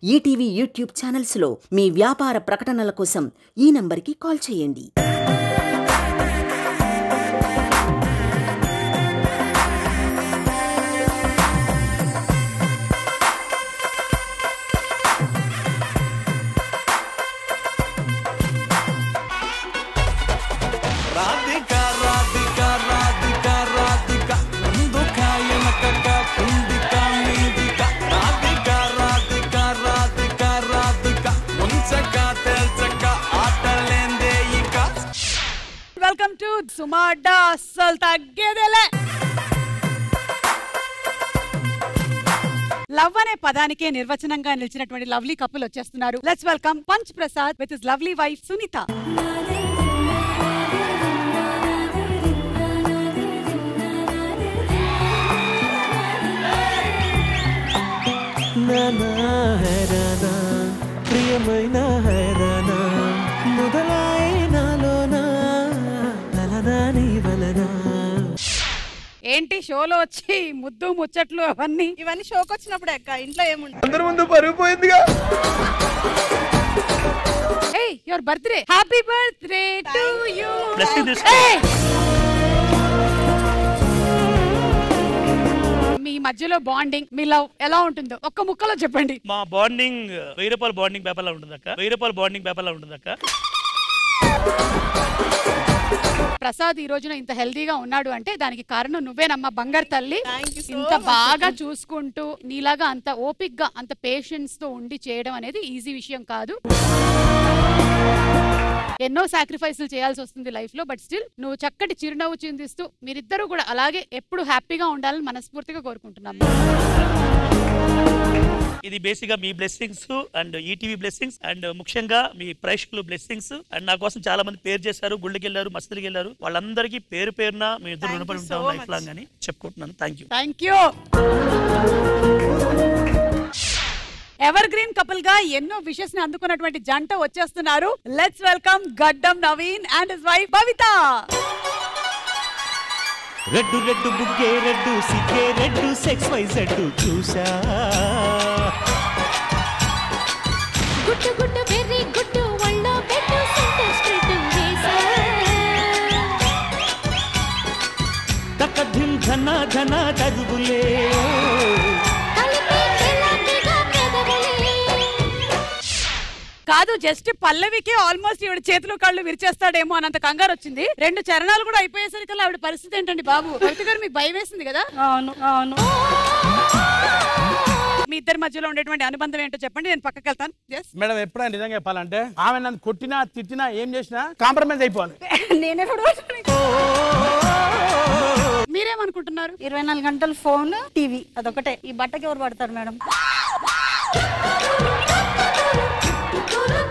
ETV YouTube ఛానల్స్లో మీ వ్యాపార ప్రకటనల కోసం ఈ నంబర్కి కాల్ చేయండి. వెల్కమ్ టు సుమాడా అస్సలు తగ్గేదేలే. లవ్ అనే పదానికే నిర్వచనంగా నిలిచినటువంటి లవ్లీ కపుల్ వచ్చేస్తున్నారు. Let's welcome Punch Prasad with his lovely wife Sunitha. ప్రియమైన హైరానా మొదలైనాలోనా నలనాని వలనా. ఏంటి షోలో వచ్చి ముద్దు ముచ్చట్లు ఇవన్నీ షోకి వచ్చినప్పుడే అక్క, ఇంట్లో ఏముంటుంది. అందరి ముందు పరుగు పోయిందిగా. ఏయ్ your birthday, happy birthday to you. మీ మధ్యలో బాండింగ్, మీ లవ్ ఎలా ఉంటుందో ఒక్క ముక్కలో చెప్పండి. మా బాండింగ్ 1000 రూపాయల బాండింగ్ పేపర్ లా ఉంటుంది అక్క. 1000 రూపాయల బాండింగ్ పేపర్ లా ఉంటుంది అక్క. ప్రసాద్ ఈ రోజున ఇంత హెల్దీగా ఉన్నాడు అంటే దానికి కారణం నువ్వేనమ్మా బంగారు తల్లి. ఇంత బాగా చూసుకుంటూ నీలాగా అంత ఓపిక్ గా అంత పేషెన్స్ తో ఉండి చేయడం అనేది ఈజీ విషయం కాదు. ఎన్నో సాక్రిఫైస్లు చేయాల్సి వస్తుంది లైఫ్ లో, బట్ స్టిల్ నువ్వు చక్కటి చిరునవ్వు చిందిస్తూ మీరిద్దరూ కూడా అలాగే ఎప్పుడు హ్యాపీగా ఉండాలని మనస్ఫూర్తిగా కోరుకుంటున్నాం. ఇది బేసిక్ గా మీ blessings and ETV blessings and ముఖ్యంగా మీ ప్రేక్షకులు బ్లెస్సింగ్స్. అండ్ నా కోసం చాలా మంది పేరు చేశారు, గుళ్ళకి వెళ్ళారు, మసీదుకి వెళ్ళారు. వాళ్ళందరికీ పేరు పేరున మీ ఇద్దరు రుణపడి ఉంటాం లైఫ్ లాంగ్ అని చెప్పుకుంటున్నాను. Thank you. Ever green couple గా ఎన్నో విషెస్ ని అందుకున్నటువంటి జంట వచ్చేస్తున్నారు. Let's welcome Gaddam Naveen and his wife Bhavitha. Red red బుగ్గే రెడ్డు సిగ్గే రెడ్డు సెక్స్ వైజ్ రెడ్డు చూసా. గుట్టు గుట్టు వెరీ గుట్టు వళ్ళో పెట్టు సెంటర్ స్ట్రీట్ వేసా. తకధిం ధన ధన తరుగులే. కాదు, జస్ట్ పల్లవికి ఆల్మోస్ట్ ఈవిడ చేతులు కళ్ళు విరిచేస్తాడేమో అన్నంత కంగారు వచ్చింది. 2 చరణాలు కూడా అయిపోయేసరికి ఆవిడ పరిస్థితి ఏంటండి బాబు? భవిత గారు మీకు భయం వేసింది కదా? అవును. మీ ఇద్దరి మధ్యలో ఉండేటువంటి అనుబంధం ఏంటో చెప్పండి, నేను పక్కకి వెళ్తాను. మేడం ఎప్పుడైనా నిజంగా చెప్పాలంటే ఆమె నన్ను కొట్టినా తిట్టినా ఏం చేసినా కాంప్రమైజ్ అయిపోవాలి. మీరేమనుకుంటున్నారు? 24 గంటలు ఫోన్ టీవీ అదొకటే. ఈ బట్టకి ఎవరు పడతారు మేడం?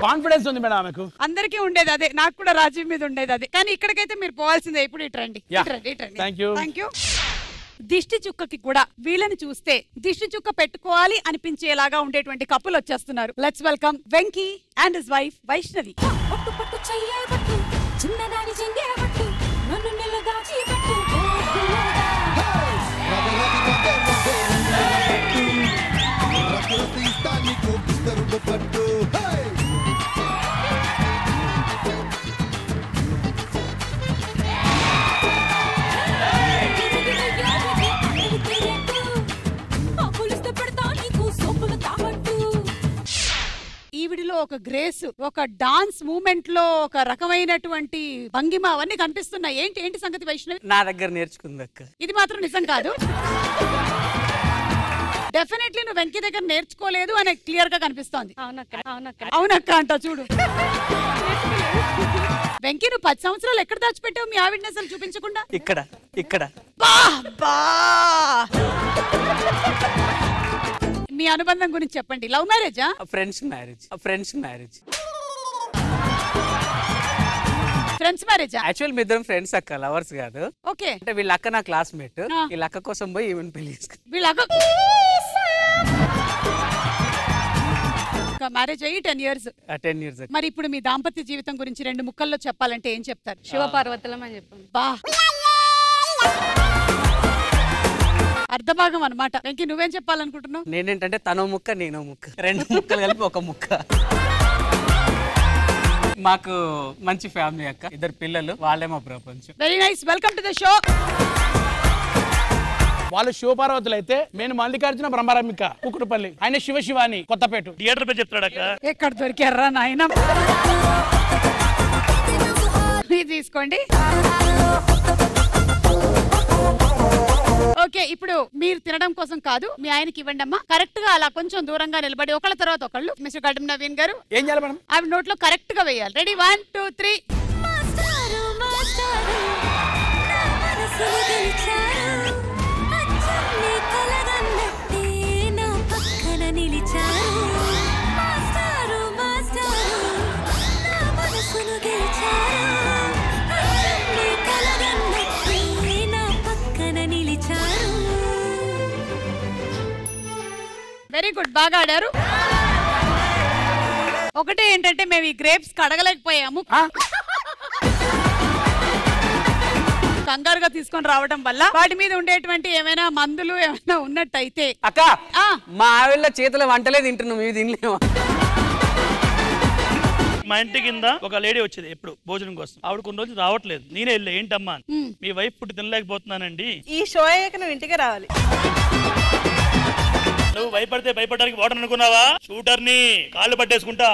కాన్ఫిడెన్స్ ఉంది మేడం ఆమెకు. అందరికీ ఉండేది అదే, నాకు కూడా రాజీవ్ మీద ఉండేది అదే. కానీ ఇక్కడికైతే మీరు పోవాల్సిందే. ఇప్పుడు ఇట్రండి. Thank you. దిష్టి చుక్కకి కూడా వీళ్ళని చూస్తే దిష్టి చుక్క పెట్టుకోవాలి అనిపించేలాగా ఉండేటువంటి కపుల్ వచ్చేస్తున్నారు. Let's welcome Venky and his wife Vaishnavi. ఈవిడిలో ఒక గ్రేస్, ఒక డాన్స్ మూమెంట్ లో ఒక రకమైనటువంటి భంగిమ అవన్నీ కనిపిస్తున్నాయి. ఏంటి సంగతి వైష్ణవి? నా దగ్గర నేర్చుకుంది అక్క. ఇది మాత్రం నిజం కాదు. డెఫినెట్లీ నువ్వు వెంకీ దగ్గర నేర్చుకోలేదు అని క్లియర్ గా కనిపిస్తోంది. అవునక్క అంటా చూడు. వెంకీ నువ్వు 10 సంవత్సరాలు ఎక్కడ దాచిపెట్టావు మీ ఆవిడని అసలు చూపించకుండా? ఇక్కడ మీ అనుబంధం గురించి చెప్పండి. లవ్ మ్యారేజా? Friends marriage. ఫ్రెండ్స్ మ్యారేజా? యాక్చువల్ మీ ఇద్దరం ఫ్రెండ్స్ అక్క, లవర్స్ కాదు. ఓకే. అంటే వీళ్ళ అక్క నా క్లాస్మేట్. వీళ్ళ అక్క కోసం పోయి ఈవెన్ పెళ్లి చేసుకుని వీళ్ళ అక్క మ్యారేజ్ అయ్యి 10 years. మరి ఇప్పుడు మీ దాంపత్య జీవితం గురించి 2 ముక్కల్లో చెప్పాలంటే ఏం చెప్తారు? శివ పార్వతులం అని చెప్పండి. బా అర్ధభాగం అన్నమాట. వెంకీ నువ్వేం చెప్పాలనుకుంటున్నావు? నేనేంటంటే తనో ముక్క నేనో ముక్క, 2 ముక్కలు కలిపి ఒక ముక్క. మాకు మంచి ఫ్యామిలీ అక్క, 2 పిల్లలు, వాళ్ళే మా ప్రపంచం. Very nice, welcome to the show. వాళ్ళు శివపార్వతులు అయితే నేను మల్లికార్జున బ్రహ్మరాంబిక కుకుటపల్లి, ఆయన శివశివాని కొత్తపేట. థియేటర్ పేరు చెప్తాడక్క. ఎక్కడ దొరికారా నాయన? తీసుకోండి. ఓకే, ఇప్పుడు మీరు తినడం కోసం కాదు, మీ ఆయనకి ఇవ్వండి అమ్మా. కరెక్ట్ గా అలా కొంచెం దూరంగా నిలబడి ఒకళ్ళ తర్వాత ఒకళ్ళు. మిస్టర్ గడ్డం నవీన్ గారు ఏం చేయాలి మేడం? అవి నోట్లో కరెక్ట్ గా వేయాలి. రెడీ, 1 2 3. వెరీ గుడ్, బాగా ఆడారు. ఒకటే ఏంటంటే మేము ఈ గ్రేప్స్ కడగలేకపోయాము, కంగారుగా తీసుకొని రావడం వల్ల. వాటి మీద ఉండేటువంటి ఏమైనా మందులు ఏమైనా ఉన్నట్టయితే. అక్క, మా ఆవిళ్ళ చేతుల వంటలే తింటున్నాం, ఇవి తినలేమా? మా ఇంటి కింద ఒక లేడీ వచ్చేది ఎప్పుడు భోజనం కోసం. ఆవిడ కొన్ని రోజులు రావట్లేదు. నేనే వెళ్ళా, ఏంటమ్మా మీ వైఫ్ ఫుడ్ తినలేకపోతున్నానండి. ఈ షో అయ్యాక నువ్వు ఇంటికి రావాలి. నువ్వు భయపడితే భయపడడానికి వాటర్ అనుకున్నావా? షూటర్ ని కాళ్ళు పట్టేసుకుంటా.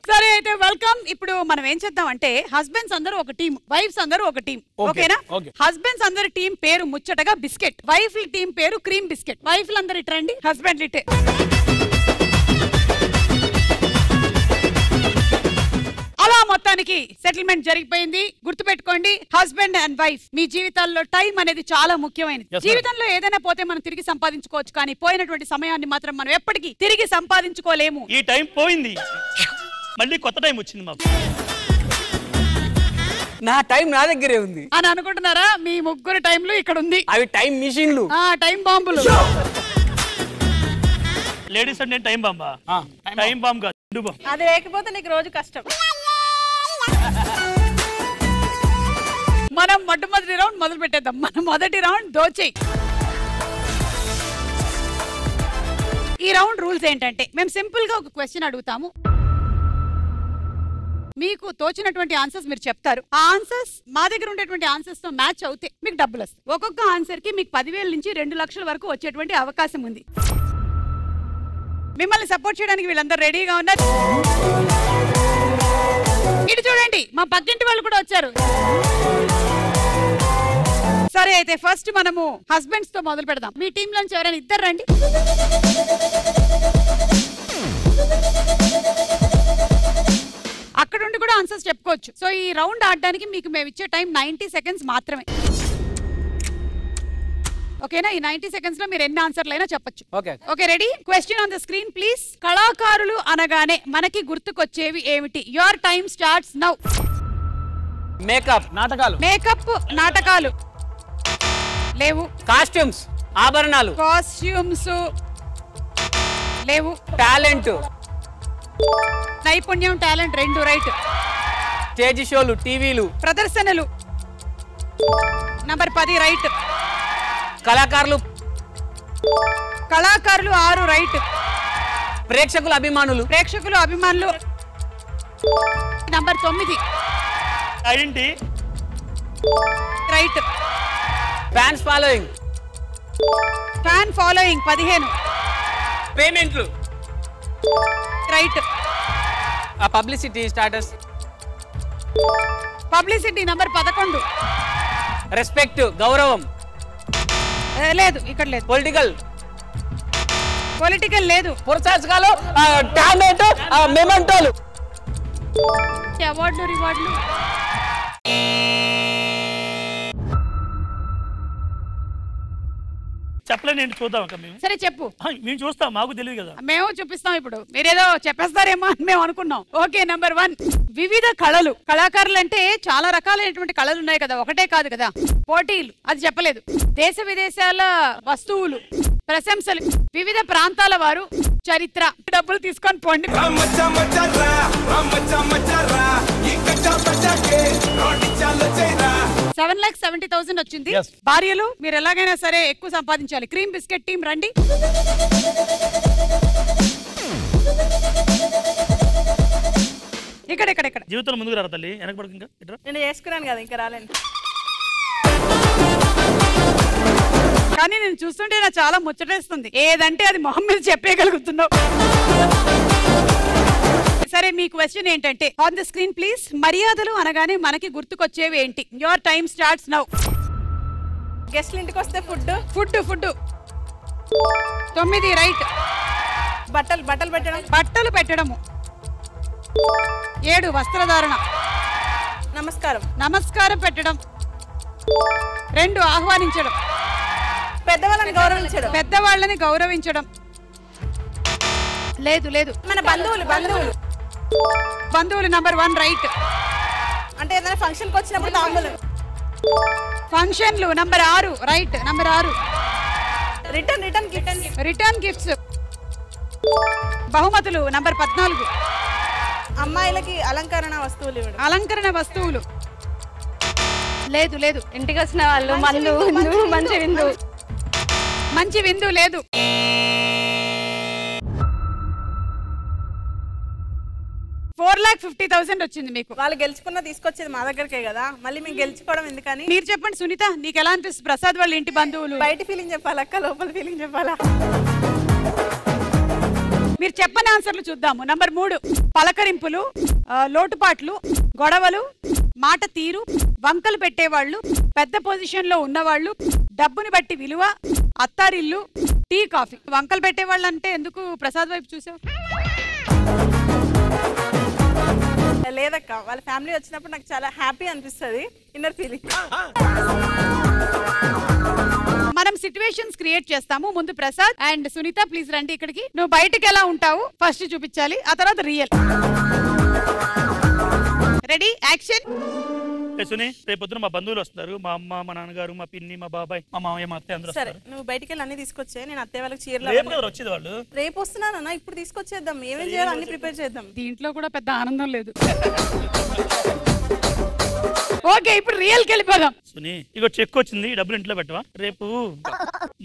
సరే అయితే వెల్కమ్. ఇప్పుడు మనం ఏం చేద్దాం అంటే హస్బెండ్స్ అందరూ ఒక టీం, వైఫ్స్ అందరూ ఒక టీం. ఓకేనా? హస్బెండ్స్ అందరి టీం పేరు ముచ్చటగా బిస్కెట్, వైఫ్ టీం పేరు క్రీమ్ బిస్కెట్. వైఫ్లు అందరు ఇట్రండి, హస్బెండ్ ఇటే. అలా మొత్తానికి సెటిల్మెంట్ జరిగిపోయింది. గుర్తుపెట్టుకోండి, హస్బెండ్ అండ్ వైఫ్ మీ జీవితాల్లో టైం అనేది చాలా ముఖ్యమైనది. జీవితంలో ఏదైనా పోతే మనం తిరిగి సంపాదించుకోవచ్చు, కానీ పోయినటువంటి సమయాన్ని మాత్రం మనం ఎప్పటికీ తిరిగి సంపాదించుకోలేము. ఈ టైం పోయింది, మళ్ళీ కొత్త టైం వచ్చింది మాకు. నా టైం నా దగ్గరే ఉంది అని అనుకుంటున్నారా? మీ ముగ్గురు టైంలు ఇక్కడ ఉంది. అవి టైం మిషన్లు, టైం బాంబులు. లేడీస్ అంటే టైం బాంబా? టైం బాంబ్ కాదు, అది లేకపోతే నీకు రోజు కష్టం. మనం మొట్టమొదటి రౌండ్ మొదలు పెట్టేద్దాం. మనం మొదటి రౌండ్ దోచేయి. ఈ రౌండ్ రూల్స్ ఏంటంటే మేము సింపుల్ గా ఒక క్వశ్చన్ అడుగుతాము, మీకు తోచినటువంటి ఆన్సర్స్ మీరు చెప్తారు. ఆ ఆన్సర్స్ మా దగ్గర ఉండేటువంటి ఆన్సర్స్ తో మ్యాచ్ అవుతే మీకు డబ్బులు వస్తాయి. ఒక్కొక్క ఆన్సర్ కి మీకు 10,000 నుంచి 2 లక్షల వరకు వచ్చేటువంటి అవకాశం ఉంది. మిమ్మల్ని సపోర్ట్ చేయడానికి వీళ్ళందరూ రెడీగా ఉన్నారు. ఇటు చూడండి, మా పక్కింటి వాళ్ళు కూడా వచ్చారు. సరే అయితే ఫస్ట్ మనము హస్బెండ్స్ తో మొదలు పెడదాం. మీ టీమ్ లోంచి ఎవరైనా ఇద్దరు రండి. అక్కడ ఉండి కూడా ఆన్సర్స్ చెప్పుకోవచ్చు. సో ఈ రౌండ్ ఆడడానికి మీకు మేము ఇచ్చే టైం 90 సెకండ్స్ మాత్రమే. ఓకేనా? ఈ 90 సెకండ్స్ లో మీరు ఎన్ని ఆన్సర్లు అయినా చెప్పొచ్చు. Okay, ready? Question on the screen please. కళాకారులు అనగానే మనకి గుర్తుకొచ్చేవి ఏమిటి? Your time starts now. Makeup, నాటకాలు. మేకప్, నాటకాలు లేవు. కాస్ట్యూమ్స్, ఆభరణాలు. కాస్ట్యూమ్స్ లేవు. టాలెంట్, నైపుణ్యం, టాలెంట్ 2 రైట్. స్టేజ్ షోలు, టీవీలు. ప్రదర్శనలు నంబర్ 10 రైట్. కళాకారులు, కళాకారులు 6 రైట్. ప్రేక్షకులు, అభిమానులు. ప్రేక్షకులు, అభిమానులు నంబర్ 9 ఏంటి right. Fans following. Fan following 15 పేమెంట్లు right. Publicity, status. Publicity number 11 respect, గౌరవం. లేదు, ఇక్కడ లేదు. పొలిటికల్. పొలిటికల్ లేదు. పురస్కారాలు, టాలెంట్, మెమెంటోలు. అవార్డులు, రివార్డులు. చెప్పలేండి, చూద్దాం అక్క. మేము సరే చెప్పు. మేము చూస్తాం, మాకు తెలియదు కదా. మేము చూపిస్తాం. ఇప్పుడు మీరేదో చెప్పేస్తారేమో అని మేము అనుకున్నాం. ఓకే, నంబర్ 1 వివిధ కళలు. కళాకారులు అంటే చాలా రకాలైనటువంటి కళలు ఉన్నాయి కదా, ఒకటే కాదు కదా. పోటీలు, అది చెప్పలేదు. దేశ విదేశాల వస్తువులు, ప్రశంసలు, వివిధ ప్రాంతాల వారు, చరిత్ర. డబ్బులు తీసుకొని పోండి. 7,70,000 వచ్చింది. Yes. భార్యలు మీరు ఎలాగైనా సరే ఎక్కువ సంపాదించాలి. క్రీమ్ బిస్కెట్ టీం రండి. ఇక్కడ ఇక్కడ ఇక్కడ జీవితంలో ముందుకు రా తల్లి, వెనక పడుకు. ఇంకా ఇట్రా. నేను చేసుకున్నాను కదా, ఇంకా రాలేను. కానీ నేను చూస్తుంటే నాకు చాలా ముచ్చటేస్తుంది. ఏదంటే అది మొహం మీద చెప్పేయగలుగుతున్నావు. సరే, మీ క్వశ్చన్ ఏంటంటే ఆన్ ద స్క్రీన్ ప్లీజ్. మర్యాదలు అనగానే మనకి గుర్తుకొచ్చేవి ఏంటి? Your time starts now. గెస్ట్లు ఇంటికి వస్తే ఫుడ్. Food food 9 right. బట్టలు బట్టలు పెట్టడం. బట్టలు పెట్టడము. 7 వస్త్రధారణ. నమస్కారం. నమస్కారం పెట్టడం. 2 ఆహ్వానించడం. పెద్దవాళ్ళని గౌరవించడం. పెద్దవాళ్ళని గౌరవించడం. లేదు లేదు, మన బంధువులు. బంధువులు నంబర్ 1 రైట్. అంటే ఏదైనా ఫంక్షన్కి వచ్చినప్పుడు తాంబూలం. ఫంక్షన్లు number 6 right. Number 6. Return gifts. బహుమతులు నంబర్ 14. అమ్మాయిలకి అలంకరణ వస్తువులు ఇవ్వడం. అలంకరణ వస్తువులు. లేదు లేదు, ఇంటికి వచ్చిన వాళ్ళు మందు మంచి విందు. మంచి విందు లేదు. $4,50,000 వచ్చింది మీకు. వాళ్ళు గెలుచుకున్న తీసుకొచ్చేది మా దగ్గరకే కదా, మళ్ళీ మేము గెలుచుకోవడం ఎందుకని. మీరు చెప్పండి సునీత, నీకు ఎలా అనిపిస్తుంది? ప్రసాద్ వాళ్ళ ఇంటి బంధువులు. బయట ఫీలింగ్ చెప్పాలా అక్క, లోపల ఫీలింగ్ చెప్పాలా? మీరు చెప్పని ఆన్సర్లు చూద్దాము. నంబర్ 3 పలకరింపులు, లోటుపాట్లు, గొడవలు, మాట తీరు, వంకలు పెట్టేవాళ్ళు, పెద్ద పొజిషన్ లో ఉన్నవాళ్ళు, డబ్బుని బట్టి విలువ, అత్తారిల్లు, టీ కాఫీ. వంకలు పెట్టేవాళ్ళు అంటే ఎందుకు ప్రసాద్ వైపు చూసావు? లేదక్క, వాళ్ళ ఫ్యామిలీ వచ్చినప్పుడు నాకు చాలా హ్యాపీ అనిపిస్తుంది. Inner feeling. మనం సిచ్యువేషన్స్ క్రియేట్ చేస్తాము. ముందు ప్రసాద్ అండ్ సునీత ప్లీజ్ రండి ఇక్కడికి. నువ్వు బయటకి ఎలా ఉంటావు ఫస్ట్ చూపించాలి, ఆ తర్వాత రియల్. Ready, action. సునీ, రేపు పొద్దున మా బంధువులు వస్తారు. మా అమ్మ, మా నాన్నగారు, మా పిన్ని, మా బాబాయ్, మా మామయ్య, మా అత్తయ్య అందరూ సరే, వస్తారు. నువ్వు బయటికి వెళ్ళి అన్ని తీసుకొచ్చే. నేను అత్తయ్య వాళ్ళకి చీరలు రేపు కదా వచ్చేది వాళ్ళు. రేపు వస్తున్నానన్నా, ఇప్పుడు తీసుకొచ్చేద్దాం. ఏమేం చేయాలి అన్ని ప్రిపేర్ చేద్దాం. దీంట్లో కూడా పెద్ద ఆనందం లేదు. ఓకే, ఇప్పుడు రియల్ కి వెళ్ళిపోదాం. సునీ, ఇగో చెక్ వచ్చింది, డబ్బులు ఇంట్లో పెట్టవా? రేపు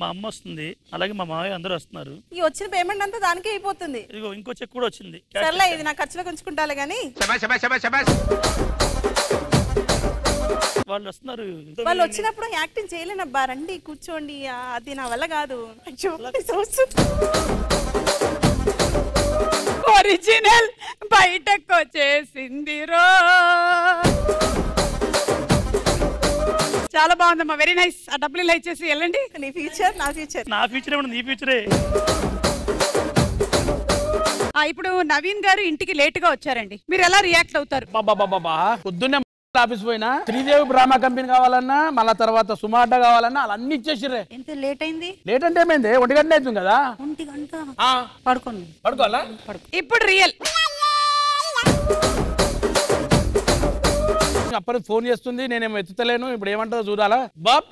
మా అమ్మ వస్తుంది, అలాగే మా మామయ్య అందరూ వస్తున్నారు. ఈ వచ్చిన పేమెంట్ అంతా దానికే అయిపోతుంది. ఇదిగో ఇంకో చెక్ కూడా వచ్చింది. సర్లే, ఇది నా ఖర్చులో ఉంచుకుంటాలే గానీ. వాళ్ళు వస్తున్నారు. వాళ్ళు వచ్చినప్పుడు యాక్టింగ్ చేయలేనబ్బా. రండి కూర్చోండి, అది నా వల్ల కాదు. ఒరిజినల్ బయటకు వచ్చేసింది రో. చాలా బాగుందమ్మా, వెరీ నైస్. ఆ డబ్బులు ఇలా ఇచ్చేసి వెళ్ళండి. నీ ఫ్యూచర్ నా ఫ్యూచర్. నా ఫ్యూచర్ ఏమన్నా నీ ఫ్యూచరే. ఇప్పుడు నవీన్ గారు ఇంటికి లేట్ గా వచ్చారండి, మీరు ఎలా రియాక్ట్ అవుతారు? బాబా పొద్దున్నే ఆఫీస్ పోయినా శ్రీదేవి డ్రామా కంపెనీ కావాలన్నా, మళ్ళా తర్వాత సుమార్ట కావాలన్నా అలా అన్ని ఇచ్చేసిర్రే. ఎంత లేట్ అయింది? లేట్ అంటే ఏమైంది? 1 గంట అవుతుంది కదా. 1 గంట పడుకోవాలా? ఇప్పుడు రియల్. అప్పుడు ఫోన్ చేస్తుంది, నేనేమో ఎత్తుతలేను. ఇప్పుడు ఏమంటుందో చూడాలా? బాబ్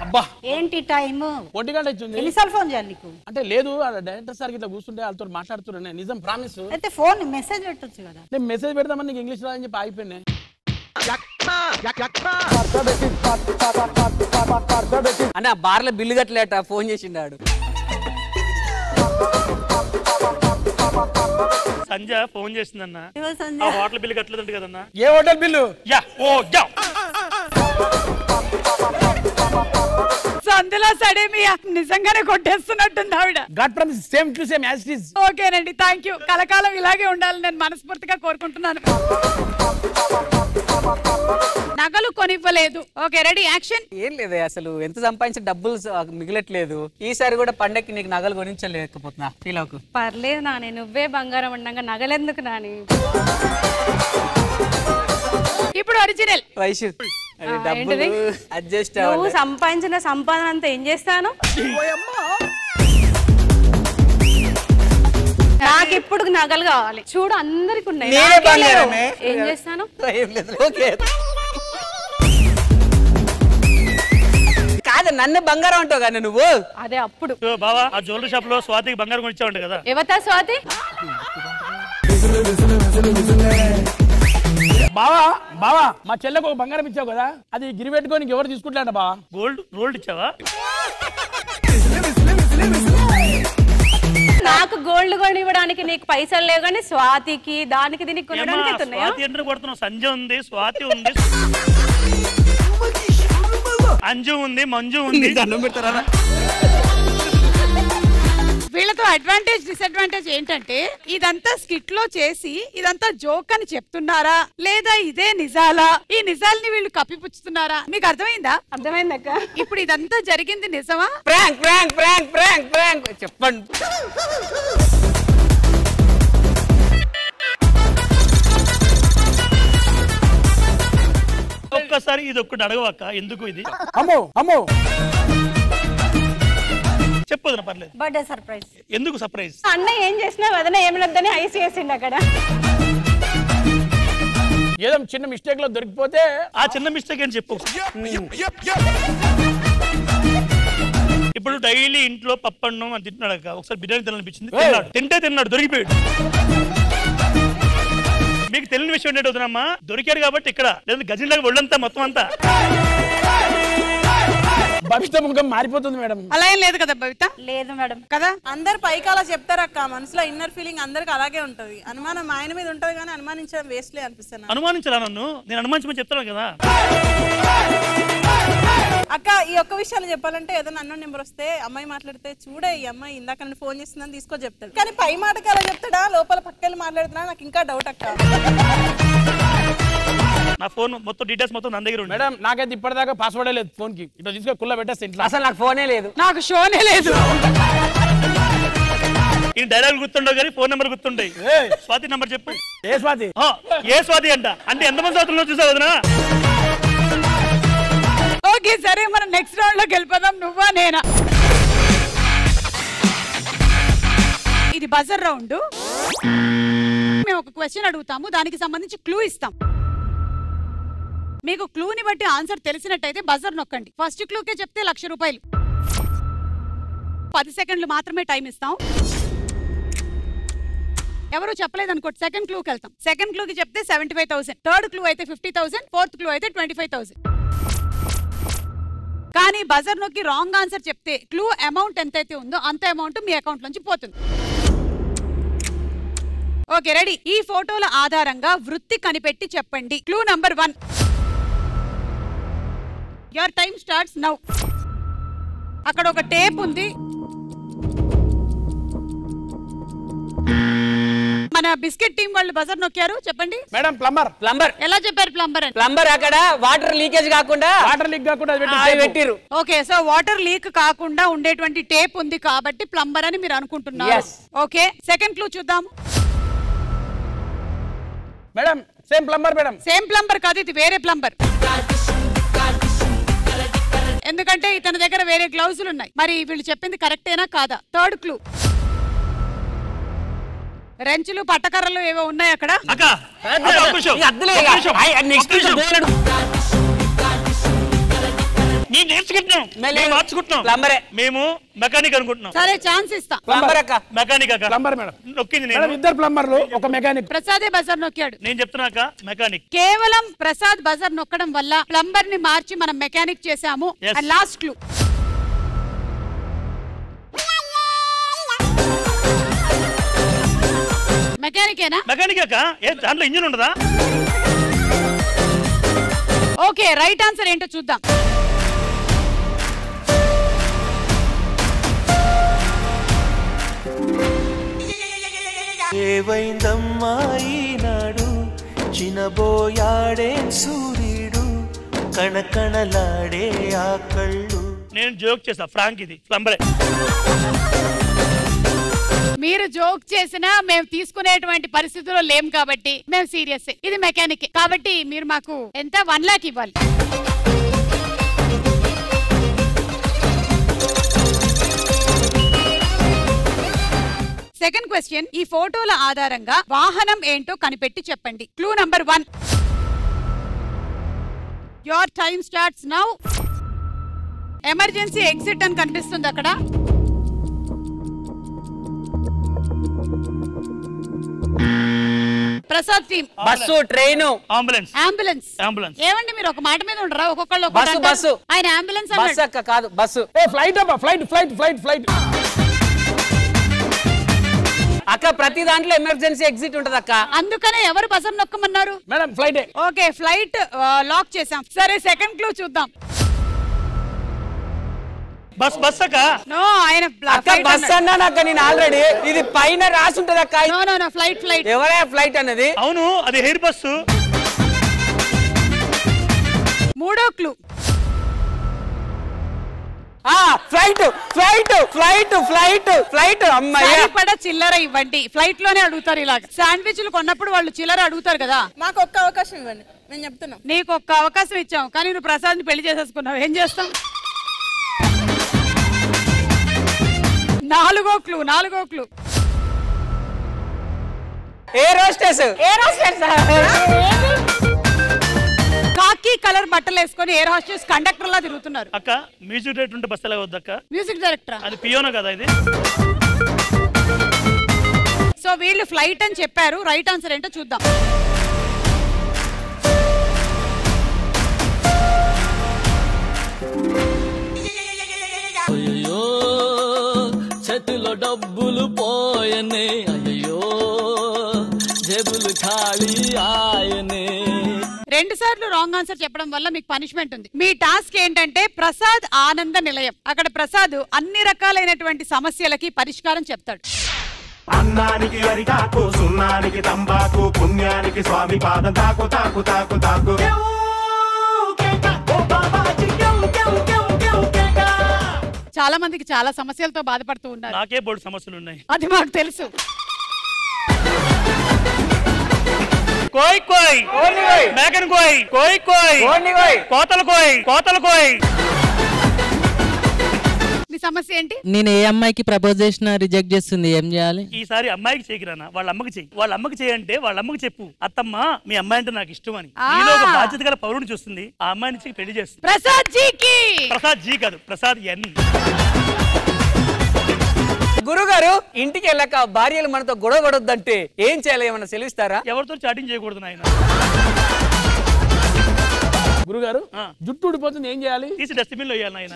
అబ్బా ఏంటి టైం? 1 గంట అవుతుంది. ఎన్నిసార్లు ఫోన్ చేయాలి నీకు? అంటే లేదు, డైరెక్టర్ సార్ ఇట్లా కూర్చుంటే వాళ్ళతో మాట్లాడుతున్నాను. నిజం, ప్రామిస్. అయితే ఫోన్ మెసేజ్ పెట్టొచ్చు కదా. నేను మెసేజ్ పెడదామని నీకు ఇంగ్లీష్ రాదని చెప్పి ఆగిపోయినా. అన్న బార్లో బిల్లు కట్టలేట, ఫోన్ చేసిండాడు. సంజ ఫోన్ చేసిందన్న, హోటల్ బిల్లు కట్టలేదంట కదన్నా. ఏ హోటల్ బిల్లు? అందులో సడేమియా నిజంగానే కొట్టేస్తున్నట్టుంది ఆవిడ. God promise same to same as it is. ఓకేనండి, థ్యాంక్ యూ. కలకాలం ఇలాగే ఉండాలని నేను మనస్ఫూర్తిగా కోరుకుంటున్నాను. నగలు కొనివ్వలేదు. Okay, ready, action. ఏం లేదే, అసలు ఎంత సంపాదించిన డబ్బులు మిగలట్లేదు. ఈసారి కూడా పండక్కి నీకు నగలు కొనించలేకపోతున్నా. ఫీల్ అవ్వకు. పర్లేదు నాని, నువ్వే బంగారం ఉండగా నగలెందుకు నాని. ఇప్పుడు ఒరిజినల్ వయసు డబ్బులు అడ్జస్ట్ నువ్వు సంపాదించిన సంపాదన అంతా ఏం చేస్తాను? నాకు ఇప్పుడు నగలు కావాలి. చూడు, అందరికి ఉన్నాయి. ఏం చేస్తాను? కాదు, నన్ను బంగారం అంటావు కానీ నువ్వు. అదే అప్పుడు బావా, ఆ జ్యువెలరీ షాప్ లో స్వాతికి బంగారం కొనిచ్చావంట కదా. ఎవతా స్వాతి? బావా బావా మా చెల్లెకు ఒక బంగారం ఇచ్చావు కదా, అది గిరి పెట్టుకొని ఎవరు తీసుకుంటాడ బావా? గోల్డ్ ఇచ్చావా? నాకు గోల్డ్ కొని ఇవ్వడానికి నీకు పైసలు లేవు కానీ స్వాతికి దానికి దీనికి కొనడానికి అవుతున్నాయా? స్వాతి అంటే కొడుతున్నావు. సంజయ్ ఉంది, స్వాతి ఉంది, అంజు ఉంది, మంజు ఉంది. వీళ్ళతో అడ్వాంటేజ్ డిసడ్వాంటేజ్ ఏంటంటే ఇదంతా స్కిట్ లో చేసి ఇదంతా జోక్ అని చెప్తున్నారా లేదా ఇదే నిజాలా, ఈ నిజాల్ని వీళ్ళు కప్పిపుచ్చుతున్నారా? మీకు అర్థమైందా? అర్థమైందక్క. ఇప్పుడు ఇదంతా జరిగింది నిజమా? Prank prank prank prank prank చెప్పండి. ఒక్కసారి ఇది ఒక్కటి అడగవక్క, ఎందుకు ఇది? అమ్మో అమ్మో చెప్పొద్దున పర్లేదు. Birthday surprise. ఎందుకు సర్ప్రైజ్? అన్న ఏం చేసినా వదన ఏమనొద్దని ఐస్ చేసిండు అక్కడ. ఏదో చిన్న మిస్టేక్ లో దొరికిపోతే ఆ చిన్న మిస్టేక్ అని చెప్పు. ఇప్పుడు డైలీ ఇంట్లో పప్పన్నం అని తింటున్నాడు అక్క, ఒకసారి బిర్యానీ తినాలనిపించింది, తిన్నాడు దొరికిపోయాడు. మీకు తెలియని విషయం ఏంటో వదినమ్మా, దొరికాడు కాబట్టి ఇక్కడ, లేదా గజంలాగా ఒళ్ళంతా మొత్తం అంతా. భవిష్యత్ ముఖం మారిపోతుంది మేడం. అలా ఏం లేదు కదా భవిత? లేదు మేడం కదా. అందరు పైకి అలా చెప్తారక్క, మనసులో ఇన్నర్ ఫీలింగ్ అందరికి అలాగే ఉంటది. అనుమానం ఆయన మీద ఉంటది కానీ అనుమానించడం వేస్ట్లే అనిపిస్తాను. అనుమానించరా నన్ను? నేను అనుమానించమని చెప్తాను కదా అక్క. ఈ ఒక్క విషయాలు చెప్పాలంటే ఏదైనా అన్నోన్ నెంబర్ వస్తే అమ్మాయి మాట్లాడితే చూడే ఈ అమ్మాయి ఇందాక నన్ను ఫోన్ చేస్తుందని తీసుకో చెప్తాడు, కానీ పై మాటకి అలా చెప్తాడా లోపల పక్కకెళ్ళి మాట్లాడుతున్నా నాకు ఇంకా డౌట్ అక్క. నా ఫోన్ మొత్తం డీటెయిల్స్ మొత్తం నా దగ్గర ఉంది మేడం. నాకైతే ఇప్పటిదాకా పాస్వర్డే లేదు ఫోన్ కి. ఇట్లా తీసుకొని కుల్ల పెట్టేస్తే ఇంట్లో. అసలు నాకు ఫోనే లేదు, నాకు షోనే లేదు. ఈ డైలాగ్ గుర్తుండవు కానీ ఫోన్ నెంబర్ గుర్తుంటాయి. స్వాతి నెంబర్ చెప్పు. ఏ స్వాతి? ఏ స్వాతి అంట అంటే ఎంతమంది స్వాతుల్లో చూసావు వదినా? ఓకే సరే, మనం నెక్స్ట్ రౌండ్ లోకి వెళ్ళిపోదాం. నువ్వా నేనా? ఇది బజర్ రౌండ్. మేము ఒక క్వశ్చన్ అడుగుతాము, దానికి సంబంధించి క్లూ ఇస్తాం. మీకు క్లూని బట్టి ఆన్సర్ తెలిసినట్టయితే బజర్ నొక్కండి. ఫస్ట్ క్లూకే చెప్తే 1,00,000 రూపాయలు. 10 సెకండ్లు మాత్రమే టైం ఇస్తాం. ఎవరు చెప్పలేదు అనుకోండి, సెకండ్ క్లూకి వెళ్తాం. సెకండ్ క్లూకి చెప్తే 75,000, థర్డ్ క్లూ అయితే 50,000, ఫోర్త్ క్లూ అయితే 25,000. కానీ బజర్ నొక్కి రాంగ్ ఆన్సర్ చెప్తే క్లూ అమౌంట్ ఎంతైతే ఉందో అంత అమౌంట్ మీ అకౌంట్ నుంచి పోతుంది. Okay ready? ఈ ఫోటోల ఆధారంగా వృత్తి కనిపెట్టి చెప్పండి. Clue number 1. Your time starts now. అక్కడ ఒక టేప్ ఉంది. మన బిస్కెట్ టీం వాళ్ళు బజర్ నొక్కారు. చెప్పండి మేడం. ప్లంబర్. ప్లంబర్. ఎలా చెప్పారు ప్లంబర్ అని? ప్లంబర్ అక్కడ వాటర్ లీకేజ్ కాకుండా పెట్టిరు. ఓకే, సో వాటర్ లీక్ కాకుండా ఉండేటువంటి టేప్ ఉంది కాబట్టి ప్లంబర్ అని మీరు అనుకుంటున్నారు. ఓకే, సెకండ్ క్లూ చూద్దాం. Madam same plumber. Madam same plumber కాదు, ఇది వేరే ప్లంబర్. ఎందుకంటే ఇతని దగ్గర వేరే గ్లౌజులు ఉన్నాయి. మరి వీళ్ళు చెప్పింది కరెక్టేనా కాదా? Third clue. రెంచులు పట్టకర్రలు ఏవో ఉన్నాయి అక్కడ. మేము మెకానిక్ అనుకుంటున్నాం. సరే ఛాన్స్ ఇస్తాం. మెకానిక్ అక్క. Plumber madam. నొక్కింది నేను. ఇద్దరు ప్లంబర్లు ఒక మెకానిక్. ప్రసాదే బజర్ నొక్కాడు. నేను చెప్తున్నాక మెకానిక్. కేవలం ప్రసాద్ బజర్ నొక్కడం వల్ల ప్లంబర్ ని మార్చి మనం మెకానిక్ చేసాము. And last clue. మెకానికేనా? మెకానిక్ అక్క. దాంట్లో ఇంజిన్ ఉండదా? ఓకే, రైట్ ఆన్సర్ ఏంటో చూద్దాం. ఏవైందమ్మా ఈనాడు చినబోయాడే సూర్యుడు కణకణలాడే ఆ కళ్ళు. నేను జోక్ చేసా, ఫ్రాంక్ ఇది ప్లంబరే. మీరు జోక్ చేసినా మేము తీసుకునేటువంటి పరిస్థితుల్లో లేం కాబట్టి మేము సీరియస్. ఇది మెకానిక్ కాబట్టి మీరు మాకు ఎంత 1 లాక్ ఇవ్వాలి. Second question. ఈ ఫోటోల ఆధారంగా వాహనం ఏంటో కనిపెట్టి చెప్పండి. Clue number 1. Your time starts now. Emergency exit అని కనిపిస్తుంది అక్కడ. Prasad team bus, train, ambulance. Ambulance. Ambulance. ఏమండి మీరు ఒక మాట మీద ఉండరా? ఒక్కొక్కళ్ళు బస్సు. ఆయన అంబులెన్స్ బస్సు అక్క కాదు, బస్సు. ఫ్లైట్ అబ్బా, ఫ్లైట్. అక్క ప్రతి దాంట్లో ఎమర్జెన్సీ ఎగ్జిట్ ఉంటది అక్క. అందుకనే ఎవరు బజర్ నొక్కమన్నారు? Madam flight. Okay, flight lock చేసాం. సరే, సెకండ్ క్లూ చూద్దాం. బస్ అక్క. నో, ఆయన అక్క బస్ అన్నాను అక్క నేను ఆల్రెడీ. ఇది పైన రాసి ఉంటది అక్క. No flight. ఎవరే ఫ్లైట్ అన్నది? అవును, అది ఎయిర్ బస్సు. మూడో క్లూ. ఫ్లైట్ అమ్మాయి. సరిపడా చిల్లర ఇవ్వండి. ఫ్లైట్ లోనే అడుగుతారు ఇలాగ. శాండ్విచ్లు కొన్నప్పుడు వాళ్ళు చిల్లర అడుగుతారు కదా. మాకు ఒక్క అవకాశం ఇవ్వండి, నేను చెప్తున్నాం. నీకు ఒక్క అవకాశం ఇచ్చాం, కానీ నువ్వు ప్రసాద్ ని పెళ్లి చేసేసుకున్నావు. ఏం చేస్తాం? నాలుగో క్లూ. Air hostess. కాకి కలర్ బట్టలు వేసుకొని ఎయిర్ హోస్టెస్ కండక్టర్ లా తిరుగుతున్నారు. అక్క మ్యూజిక్ డైరెక్టర్ ఉంటే బస్ ఎలా వద్దక్క? Music director. అది పియోనో కదా ఇది? సో వీళ్ళు ఫ్లైట్ అని చెప్పారు. రైట్ ఆన్సర్ ఏంటో చూద్దాం. అయ్యో చేతిలో డబ్బులు పోయనే, అయ్యో జేబులు ఖాళీ ఆయనే. 2 సార్లు రాంగ్ ఆన్సర్ చెప్పడం వల్ల మీకు పనిష్మెంట్ ఉంది. మీ టాస్క్ ఏంటంటే ప్రసాద్ ఆనంద నిలయం. అక్కడ ప్రసాద్ అన్ని రకాలైనటువంటి సమస్యలకి పరిష్కారం చెప్తాడు. అన్నానికి అరిటాకు, సున్నానికి తంబాకు, పుణ్యానికి స్వామి పాదం తాకు తాకు తాకు తాకు. చాలా మందికి చాలా సమస్యలతో బాధపడుతూ ఉన్నారు. నాకే బోర్డు సమస్యలు ఉన్నాయి, అది మాకు తెలుసు. కోయ్ మేకన్ కోయ్ కోతలు కోయ్. మీ సమస్య ఏంటి? నేను ఏ అమ్మాయికి ప్రపోజ్ చేసినా రిజెక్ట్ చేస్తుంది, ఏం చేయాలి? ఈసారి అమ్మాయికి చేయకిరానా, వాళ్ళ అమ్మకి చెయ్యి. వాళ్ళ అమ్మకి చేయంటే వాళ్ళ అమ్మకి చెప్పు, అత్తమ్మ మీ అమ్మాయి అంటే నాకు ఇష్టం అని. ఈలో ఒక బాధ్యత గల పౌరుని చూస్తుంది, ఆ అమ్మాయి నుంచి పెళ్లి చేస్తుంది. ప్రసాద్ జీ కాదు, ప్రసాద్ ఎన్. గురుగారు, ఇంటికి వెళ్ళాక భార్యలు మనతో గొడవ పడొద్దంటే ఏం చేయాలి, ఏమన్నా సెలవిస్తారా? ఎవరితో చాటింగ్ చేయకూడదు నాయన. గురుగారు, జుట్టు ఊడిపోతుంది, ఏం చేయాలి? తీసి డస్ట్బిన్ లో వేయాలి నాయన.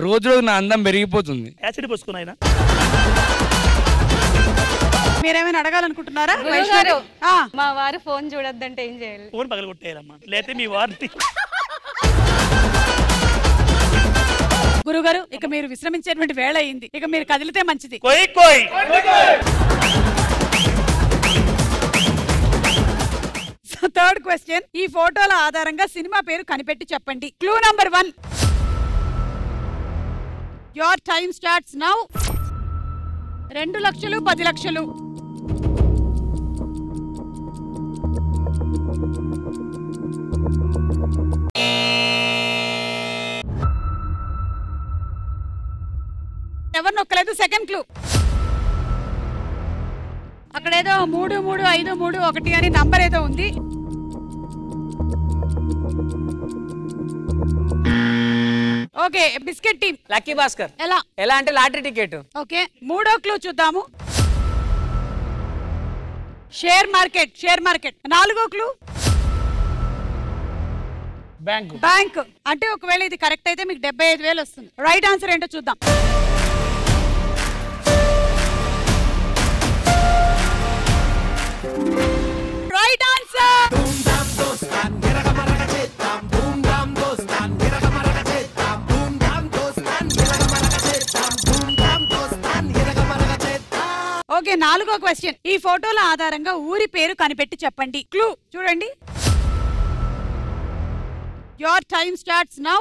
రోజు నా అందం పెరిగిపోతుంది. యాసిడ్ పోసుకుని ఆయన. మీరేమైనా అడగాలనుకుంటున్నారా? మా వారు ఫోన్ చూడొద్దంటే ఏం చేయాలి? ఫోన్ పగలగొట్టేయాలమ్మా, లేకపోతే మీ వారిని. గురుగారు, ఇక మీరు విశ్రమించేటువంటి వేళ అయింది. ఇక మీరు కదిలితే మంచిది. Third question. ఈ ఫోటోల ఆధారంగా సినిమా పేరు కనిపెట్టి చెప్పండి. Clue number 1. Your time starts now. 2 లక్షలు 10 లక్షలు. ఎవరు నొక్కలేదు. Second clue. అక్కడేదో 3 3 5 3 1 అని నంబర్ ఏదో ఉంది. Okay, biscuit team. Lucky Bhaskar. ఎలా అంటే లాటరీ టికెట్. ఓకే, మూడో క్లూ చూద్దాము. Share market. నాలుగో క్లూ బ్యాంక్. అంటే ఒకవేళ ఇది కరెక్ట్ అయితే మీకు 75,000 వస్తుంది. రైట్ ఆన్సర్ ఏంటో చూద్దాం. Right answer. ఓకే, నాలుగో క్వశ్చన్. ఈ ఫోటోల ఆధారంగా ఊరి పేరు కనిపెట్టి చెప్పండి. క్లూ చూడండి. Your time starts now.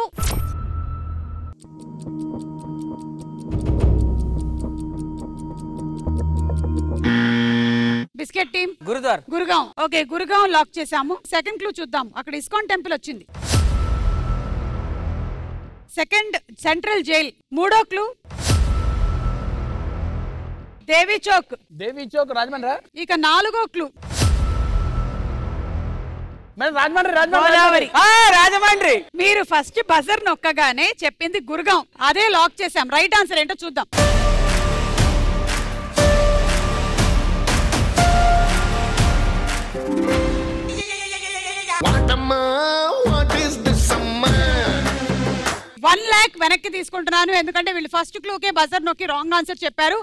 Biscuit team. Gurugram. Okay, Gurugram lock చేసాము. సెకండ్ క్లూ చూద్దాం. అక్కడ ఇస్కాన్ టెంపుల్ వచ్చింది. Second central jail. మూడో క్లూ దేవి చౌక్ రాజమండ్రి. ఇక నాలుగో క్లూ రాజమండ్రి. మీరు ఫస్ట్ బజర్ నొక్కగానే చెప్పింది గురుగాం, అదే లాక్ చేసాం. రైట్ ఆన్సర్ ఏంటో చూద్దాం. 1 lakh వెనక్కి తీసుకుంటున్నాను ఎందుకంటే వీళ్ళు ఫస్ట్ క్లూకే బజర్ నొక్కి రాంగ్ ఆన్సర్ చెప్పారు.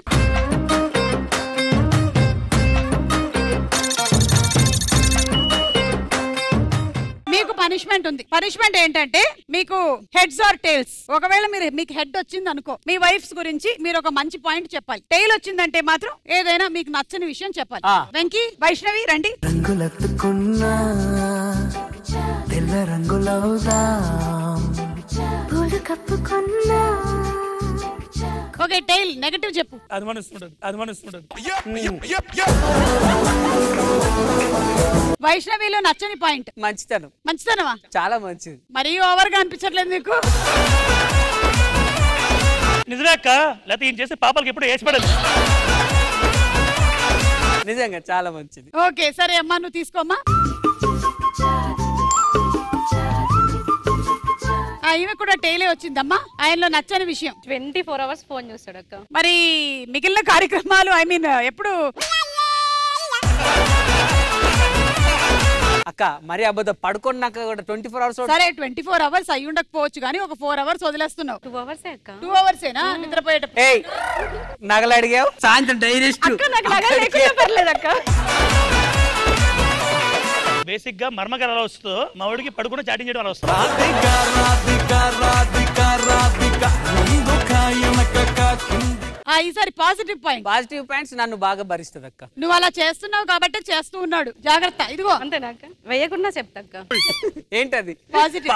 మీకు పనిష్మెంట్ ఉంది. పనిష్మెంట్ ఏంటంటే మీకు హెడ్స్ ఆర్ టైల్స్. ఒకవేళ మీకు హెడ్ వచ్చింది అనుకో, మీ వైఫ్స్ గురించి మీరు ఒక మంచి పాయింట్ చెప్పాలి. టైల్ వచ్చిందంటే మాత్రం ఏదైనా మీకు నచ్చని విషయం చెప్పాలి. వెంకీ, వైష్ణవి రండి. రంగులెత్తుకున్నా తెల్ల రంగులవుదా పూలు కప్పుకున్నా. ఓకే, టైల్ నెగటివ్ చెప్పు. వైష్ణవిలో నచ్చని పాయింట్ మంచితనం. మంచితనమా? చాలా మంచిది. మరీ ఓవర్ గా అనిపించట్లేదు నీకు? నిజమే అక్క, లేకపోతే ఈయన చేసే పాపాలకి ఎప్పుడు వేసి పడదు. నిజంగా చాలా మంచిది. ఓకే సరే అమ్మా, నువ్వు తీసుకోమ్మా. ఈమె కూడా టైలే వచ్చిందమ్మా. ఆయనలో నచ్చని విషయం 24 hours ఫోన్ చూస్తాడు అక్క. మరి మిగిలిన కార్యక్రమాలు ఎప్పుడు అక్క మరి అబద్ధం పడుకున్నాక కూడా 24 hours. సరే 24 hours అయి ఉండకపోవచ్చు కానీ ఒక 4 hours వదిలేస్తున్నావు. 2 hours అక్క. 2 hours ఏనా నిద్రపోయేటప్పుడు? ఏయ్ నగలు అడిగావు, సాయంత్రం డైరెక్ట్. నాకు నగలు లేకుండా పర్లేదు అక్క. బేసిక్ గా మర్మగారు అలా వస్తుందో మా వాడికి పడుకున్న చాటింగ్ చేయడం అలా వస్తుంది. ఈసారి పాజిటివ్ పాయింట్స్ నన్ను బాగా భరిస్తుంది అక్క. నువ్వు అలా చేస్తున్నావు కాబట్టి చేస్తూ ఉన్నాడు. జాగ్రత్త. ఇదిగో అంతేనాక వేయకుండా చెప్తాక్క. ఏంటది పాజిటివ్?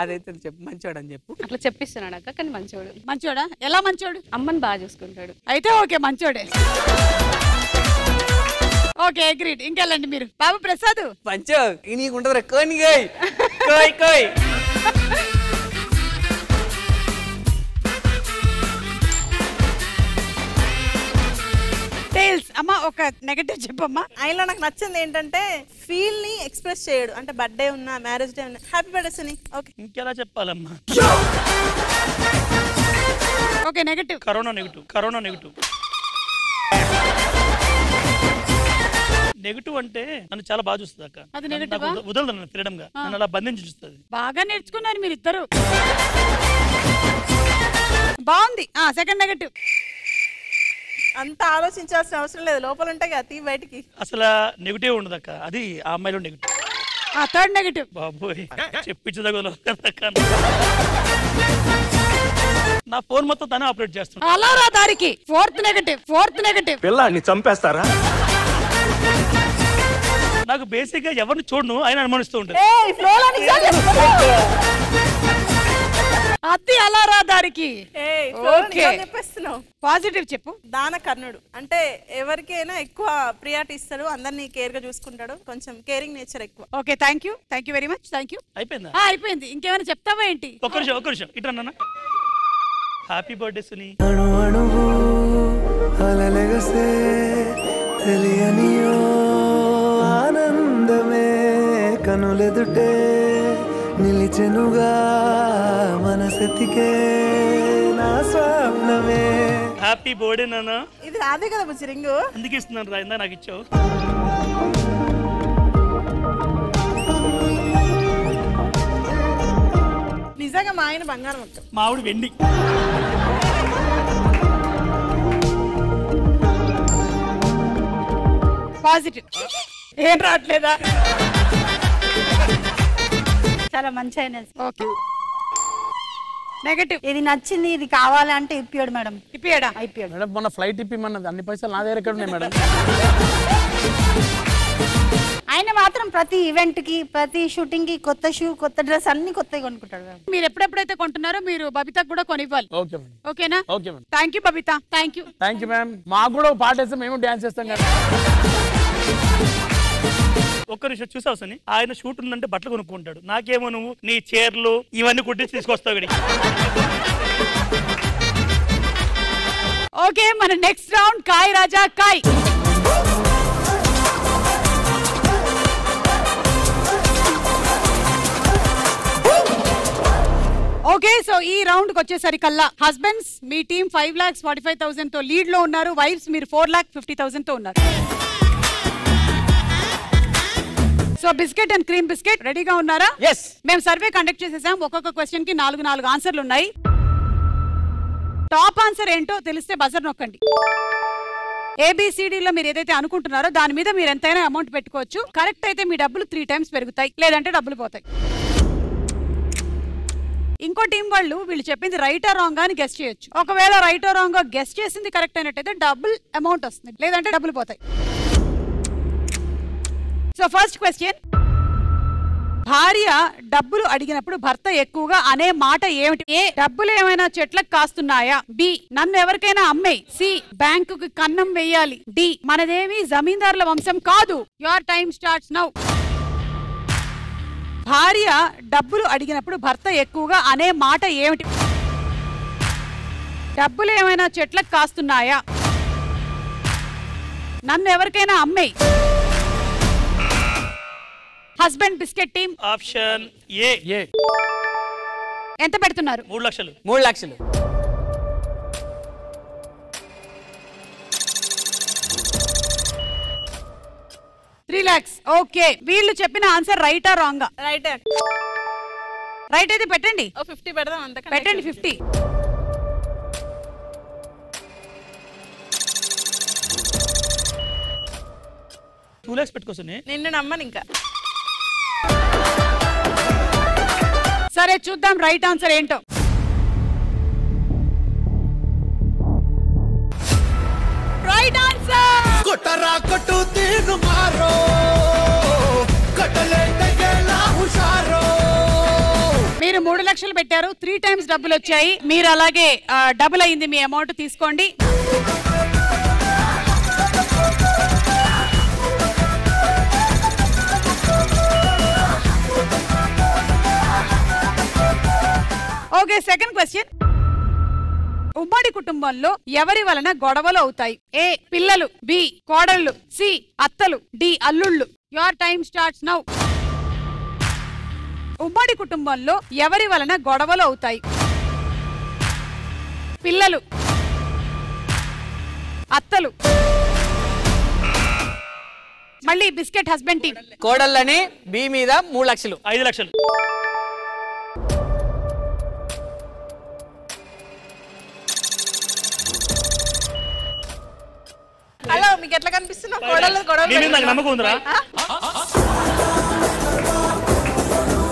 అదైతే చెప్పు, మంచోడు అని చెప్పు. అట్లా చెప్పిస్తున్నాడు అక్క, కానీ మంచోడు. మంచోడా? ఎలా మంచోడు? అమ్మని బాగా చూసుకుంటాడు. అయితే ఓకే, మంచోడే. Okay agreed. ఇంకెళ్ళండి మీరు. బాబు ప్రసాద్ పంచో నీకు ఉంటది కోని కోయ్ కోయ్. టైల్స్ అమ్మా, ఒక నెగటివ్ చెప్పమ్మా. ఆయనలో నాకు నచ్చింది ఏంటంటే ఫీల్ ని ఎక్స్ప్రెస్ చేయడు. అంటే బర్త్డే ఉన్నా, మ్యారేజ్ డే ఉన్నా హ్యాపీ బర్త్డే అని. ఓకే, ఇంకెలా చెప్పాలమ్మా? Okay negative. Corona negative. Negative అంటే నన్ను చాలా బాగా చూస్తుంది అక్క. అది నెగటివ్. వదలదు నన్ను ఫ్రీడమ్ గా, నన్ను అలా బంధించి చూస్తుంది. బాగా నేర్చుకున్నారు మీరు ఇద్దరు. బాగుంది. Second negative. అంత ఆలోచించాల్సిన అవసరం లేదు, లోపల ఉంటాయి కదా, తీ బయటికి. అసలు నెగటివ్ ఉండదు అక్క, అది ఆ అమ్మాయిలో నెగటివ్. Third negative. బాబోయ్ చెప్పించదగ్గ నా ఫోన్ మొత్తం తనే ఆపరేట్ చేస్తున్నా. అలా రా దారికి. Fourth negative. పిల్లాన్ని చంపేస్తారా? నాకు బేసిక్ గా ఎవరిని చూడను ఆయన అనుమానిస్తూ ఉంటాడు. అది అలా రా దారికి. పాజిటివ్ చెప్పు. దాన కర్ణుడు. అంటే ఎవరికైనా ఎక్కువ ప్రియారిటీ ఇస్తాడు, అందరినీ కేర్ గా చూసుకుంటాడు, కొంచెం కేరింగ్ నేచర్ ఎక్కువ. Okay thank you very much. అయిపోయిందా? అయిపోయింది. ఇంకేమైనా చెప్తావా ఏంటి? ఒక్క నిమిషం ఇట్లా నాన్న. Happy birthday Suni. తెలియనియో ఆనందమే కనులెదుటే నిలిచెనుగా మనసెతికే నా స్వప్నమే. హ్యాపీ బర్త్డే నాన్న. ఇది రాదే కదా బుజ్జి రింగు, అందుకే ఇస్తున్నాను రా, ఇందా నాకు ఇచ్చావు. నిజంగా మా ఆయన బంగారం అక్క. మా ఆవిడ వెండి. పాజిటివ్. ఏం రావట్లేదా? చాలా మంచి అయినా. Okay negative. ఇది నచ్చింది, ఇది కావాలంటే ఇప్పాడు మేడం. ఇప్పాడా? ఇప్పాడు మేడం. మొన్న ఫ్లైట్ ఇప్పిమన్నది, అన్ని పైసలు నా దగ్గర ఎక్కడ ఉన్నాయి మేడం? ఆయన మాత్రం ప్రతి ఈవెంట్ కి, ప్రతి షూటింగ్ కి కొత్త షూ, కొత్త డ్రెస్ అన్ని కొత్తగా కొనుక్కుంటాడు. మీరు ఎప్పుడెప్పుడైతే కొంటున్నారో మీరు బబితకు కూడా కొనివ్వాలి. Okay madam. ఓకేనా? Okay madam. Thank you Babitha. Thank you ma'am. మాకు కూడా పాట వేస్తే మేము డాన్స్ చేస్తాం కదా. ఒక్క నిమిషం చూసావు సని, ఆయన షూట్ ఉందంటే బట్టలు కొనుక్కుంటాడు. నాకేమో నువ్వు నీ చీరలు ఇవన్నీ కుట్టించి తీసుకొస్తావు. ఓకే మన నెక్స్ట్ రౌండ్ కాయ్ రాజా కాయ్. ఓకే సో ఈ రౌండ్ కి వచ్చేసరికల్లా హస్బెండ్స్ మీ టీం 5,45,000 తో లీడ్ లో ఉన్నారు. వైఫ్స్ మీరు 4,50,000 తో ఉన్నారు. So biscuit and cream biscuit రెడీగా ఉన్నారా? ఎస్. మేము సర్వే కండక్ట్ చేసేసాం. ఒక్కొక్క క్వశ్చన్ కి 4 ఆన్సర్లు ఉన్నాయి. టాప్ ఆన్సర్ ఏంటో తెలిస్తే బజర్ నొక్కండి. ABCD లో మీరు ఏదైతే అనుకుంటున్నారో దాని మీద మీరు ఎంతైనా అమౌంట్ పెట్టుకోవచ్చు. కరెక్ట్ అయితే మీ డబ్బులు 3 times పెరుగుతాయి, లేదంటే డబ్బులు పోతాయి. ఇంకో టీం వాళ్ళు వీళ్ళు చెప్పింది రైట్ ఆ రాంగ్ అని గెస్ట్ చేయొచ్చు. ఒకవేళ రైట్ ఆ రాంగ్ గెస్ట్ చేసింది కరెక్ట్ అయినట్టయితే డబుల్ అమౌంట్ వస్తుంది, లేదంటే డబ్బులు పోతాయి. సో ఫస్ట్ క్వశ్చన్, భార్య డబ్బులు అడిగినప్పుడు భర్త ఎక్కువగా అనే మాట ఏమిటి? ఏ, డబ్బులు ఏమైనా చెట్లకు కాస్తున్నాయా? బి, నన్ను ఎవరికైనా అమ్మేయ్. సి, బ్యాంకుకి కన్నం వెయ్యాలి. డి, మనదేమి జమీందారుల వంశం కాదు. Your time starts now. భార్య డబ్బులు అడిగినప్పుడు భర్త ఎక్కువగా అనే మాట ఏమిటి? డబ్బులు ఏమైనా చెట్లకు కాస్తున్నాయా? నన్ను ఎవరికైనా అమ్మేయ్. Husband biscuit team option A. ఎంత పెడుతున్నారు? 3 లక్షలు. 3 లక్షలు. రిలాక్స్. ఓకే, వీళ్ళు చెప్పిన ఆన్సర్ రైటా రాంగా? రైట్. రైట్ అయితే పెట్టండి. 50 పెడదాం, అంతకన్నా పెట్టండి 50. $2 lakhs పెట్టుకోసనే నిన్ను నమ్మను ఇంకా. సరే చూద్దాం రైట్ ఆన్సర్ ఏంటో. Right answer. కొట్టరా కొట్టు తీరు మారో కట్టలే తగేలా హుషారో. మీరు 3 లక్షలు పెట్టారు, 3 times డబ్బులు వచ్చాయి. మీరు అలాగే డబుల్ అయింది మీ అమౌంట్, తీసుకోండి. ఓకే, సెకండ్ క్వశ్చన్, ఉమ్మడి కుటుంబంలో ఎవరి వలన గొడవలు అవుతాయి? ఏ, పిల్లలు. బి, కోడళ్ళు. సి, అత్తలు. డి, అల్లుళ్ళు. Your time starts now. ఉమ్మడి కుటుంబంలో ఎవరి వలన గొడవలు అవుతాయి? పిల్లలు, అత్తలు. మళ్ళీ బిస్కెట్ హస్బెండ్ టీం. కోడళ్ళని బి మీద 3 లక్షలు. 5 లక్షలు. హలో, మీకు ఎట్లా కనిపిస్తున్నా? కోడలు నమ్మకం ఉందిరా?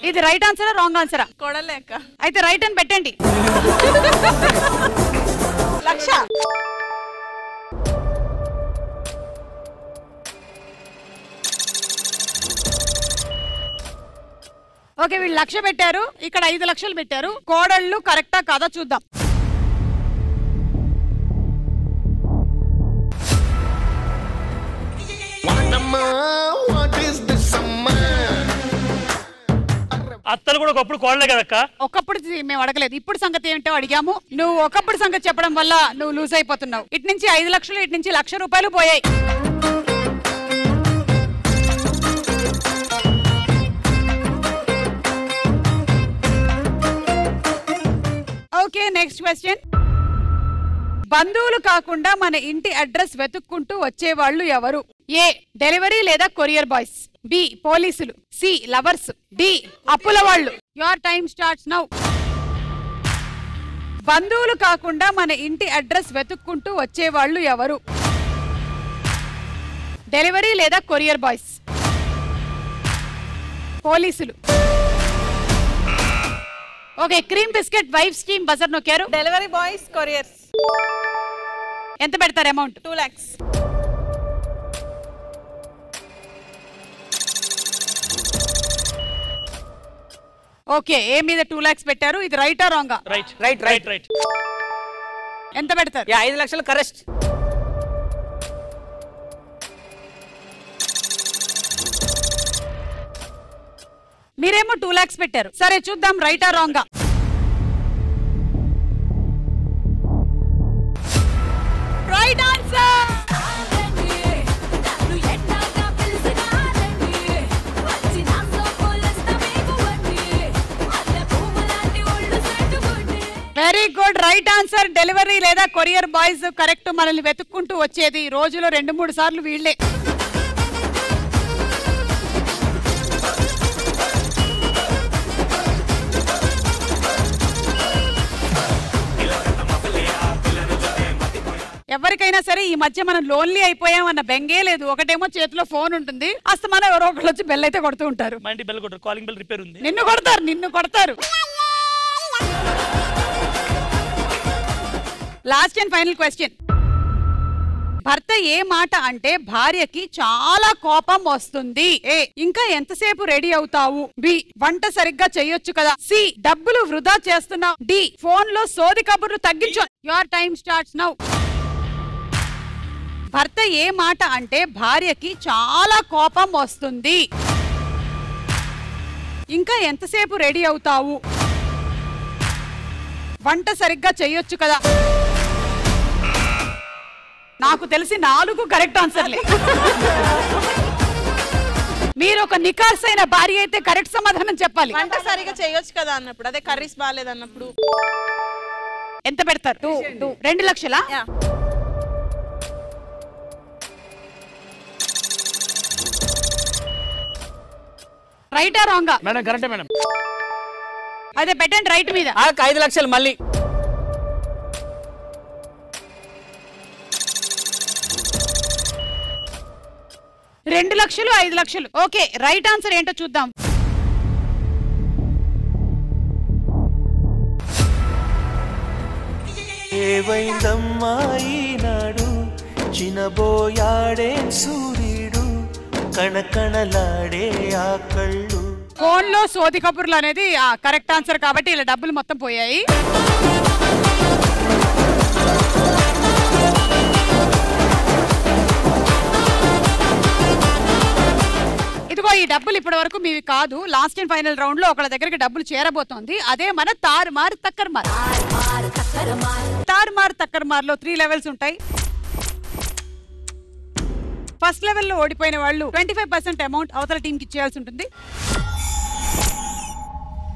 ఇది రైట్ ఆన్సరా రాంగ్ ఆన్సరా? కోడలే అక్క. అయితే రైట్ అని పెట్టండి. 1 లక్ష. ఓకే, వీళ్ళు 1 లక్ష పెట్టారు, ఇక్కడ 5 లక్షలు పెట్టారు. కోడళ్ళు కరెక్టా కాదా చూద్దాం. అత్తలు కూడా ఒకప్పుడు కోడలే కదక్క. ఒకప్పుడు మేము అడగలేదు, ఇప్పుడు సంగతి ఏంటో అడిగాము. నువ్వు ఒకప్పుడు సంగతి చెప్పడం వల్ల నువ్వు లూజ్ అయిపోతున్నావు. ఇటు నుంచి 5 లక్షలు, ఇటు నుంచి 1 లక్ష రూపాయలు పోయాయి. ఓకే, నెక్స్ట్ క్వశ్చన్, బంధువులు కాకుండా మన ఇంటి అడ్రస్ వెతుక్కుంటూ వచ్చేవాళ్ళు ఎవరు? ఏ, డెలివరీ లేదా కొరియర్ బాయ్స్. బి, పోలీసులు. C, lovers. డి, అప్పుల వాళ్ళు. Your time starts now. బంధువులు కాకుండా మన ఇంటి అడ్రస్ వెతుక్కుంటూ వచ్చేవాళ్ళు ఎవరు? డెలివరీ లేదా కొరియర్ బాయ్స్. పోలీసులు. Okay, cream biscuit wife scheme buzzer నొక్కారు. Delivery boys, couriers. ఎంత పెడతారు అమౌంట్? 2 lakhs. ఓకే, ఏ మీద 2 lakhs పెట్టారు. ఇది రైటా రాంగా? రైట్. Right right right. ఎంత పెడతారు? 5 లక్షలు కరెక్ట్. మీరేమో 2 lakhs పెట్టారు. సరే చూద్దాం రైటా రాంగా. Right answer. Very good, right answer. Delivery లేదా కొరియర్ బాయ్స్ కరెక్ట్. మనల్ని వెతుక్కుంటూ వచ్చేది రోజులో 2-3 సార్లు వీళ్ళే. ఎవరికైనా సరే ఈ మధ్య మనం లోన్లీ అయిపోయాం అన్న బెంగే లేదు. ఒకటేమో చేతిలో ఫోన్ ఉంటుంది, అస్తమానం ఎవరో ఒకళ్ళు వచ్చి బెల్ అయితే కొడుతూ ఉంటారు. మా ఇంటి బెల్ కొడతారు, కాలింగ్ బెల్ రిపేర్ ఉంది. నిన్ను కొడతారు. Last and final question. భర్త ఏ మాట అంటే భార్యకి చాలా కోపం వస్తుంది? ఏ, ఇంకా ఎంతసేపు రెడీ అవుతావు? బి, వంట సరిగ్గా చెయ్యొచ్చు కదా? సి, డబ్బులు వృధా చేస్తున్నావు? డి, ఫోన్ లో సోది కబుర్లు తగ్గించు. Your time starts now. భర్త ఏ మాట అంటే భార్యకి చాలా కోపం వస్తుంది? ఇంకా ఎంతసేపు రెడీ అవుతావు? వంట సరిగ్గా చెయ్యొచ్చు కదా? నాకు తెలిసి 4 కరెక్ట్ ఆన్సర్లే. మీరు ఒక నికార్సైన భార్య అయితే కరెక్ట్ సమాధానం చెప్పాలి. వంట సరిగా చేయొచ్చు కదా అన్నప్పుడు, అదే కర్రీస్ బాగాలేదు అన్నప్పుడు ఎంత పెడతారు? 2 లక్షలా? రైటా రాంగా? మేడం కరెక్టే మేడం. అదే పెట్టండి రైట్ మీద. 5 లక్షలు మళ్ళీ. 2 లక్షలు 5 లక్షలు. ఓకే, రైట్ ఆన్సర్ ఏంటో చూద్దాం. ఏవైందమ్మా ఈనాడు చినబోయాడే సూర్యుడు కణకణలాడే ఆ కళ్ళు. ఫోన్ లో సోది కబుర్లు అనేది కరెక్ట్ ఆన్సర్ కాబట్టి ఇలా డబ్బులు మొత్తం పోయాయి. ఇదిగో ఈ డబ్బులు ఇప్పటి వరకు మీవి కాదు. లాస్ట్ అండ్ ఫైనల్ రౌండ్ లో ఒకళ్ళ దగ్గరికి డబ్బులు చేరబోతోంది. అదే మన తారుమార్ తక్కర్మార్. తారుమార్ తక్కర్మార్ లో 3 లెవెల్స్ ఉంటాయి. ఫస్ట్ లెవెల్ లో ఓడిపోయిన వాళ్ళు 25% అమౌంట్ అవతల టీం కి ఇచ్చేయాల్సి ఉంటుంది.